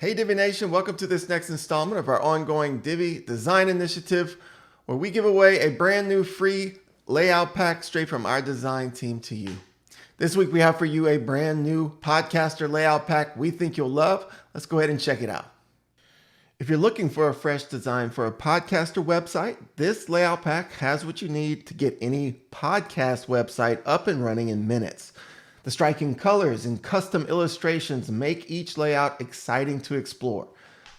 Hey Divi Nation, welcome to this next installment of our ongoing Divi design initiative, where we give away a brand new free layout pack straight from our design team to you. This week we have for you a brand new podcaster layout pack we think you'll love. Let's go ahead and check it out. If you're looking for a fresh design for a podcaster website, this layout pack has what you need to get any podcast website up and running in minutes. The striking colors and custom illustrations make each layout exciting to explore.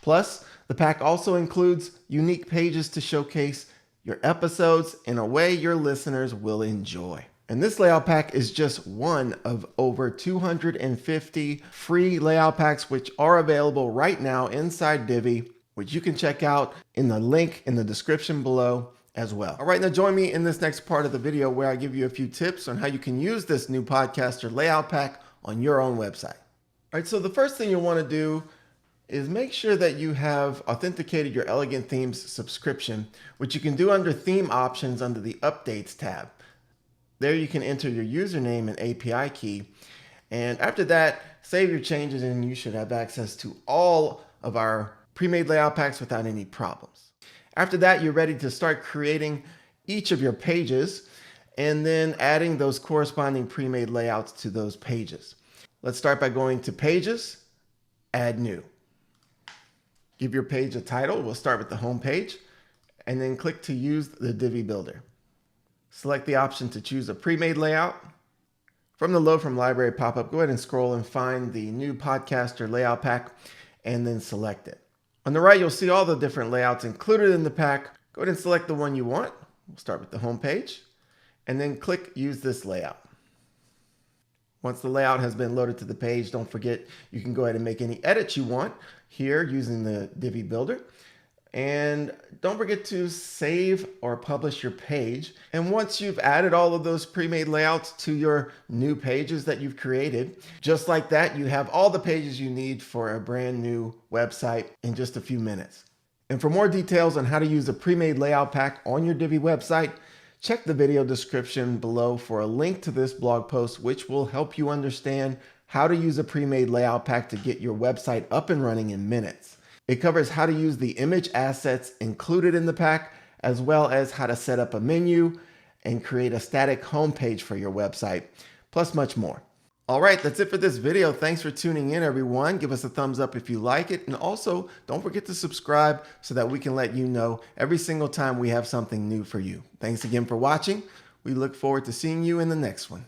Plus, the pack also includes unique pages to showcase your episodes in a way your listeners will enjoy. And this layout pack is just one of over 250 free layout packs which are available right now inside Divi, which you can check out in the link in the description below as well. All right, now join me in this next part of the video where I give you a few tips on how you can use this new podcaster layout pack on your own website. All right, so the first thing you'll want to do is make sure that you have authenticated your Elegant Themes subscription, which you can do under Theme Options under the Updates tab. There you can enter your username and API key, and after that, save your changes and you should have access to all of our pre-made layout packs without any problems. After that, you're ready to start creating each of your pages and then adding those corresponding pre-made layouts to those pages. Let's start by going to Pages, Add New. Give your page a title. We'll start with the home page and then click to use the Divi Builder. Select the option to choose a pre-made layout. From the Load from Library pop-up, go ahead and scroll and find the new podcaster layout pack and then select it. On the right, you'll see all the different layouts included in the pack. Go ahead and select the one you want. We'll start with the home page and then click Use this layout. Once the layout has been loaded to the page, don't forget you can go ahead and make any edits you want here using the Divi Builder. And don't forget to save or publish your page. And once you've added all of those pre-made layouts to your new pages that you've created, just like that, you have all the pages you need for a brand new website in just a few minutes. And for more details on how to use a pre-made layout pack on your Divi website, check the video description below for a link to this blog post, which will help you understand how to use a pre-made layout pack to get your website up and running in minutes. It covers how to use the image assets included in the pack, as well as how to set up a menu and create a static homepage for your website, plus much more. All right, that's it for this video. Thanks for tuning in, everyone. Give us a thumbs up if you like it. And also, don't forget to subscribe so that we can let you know every single time we have something new for you. Thanks again for watching. We look forward to seeing you in the next one.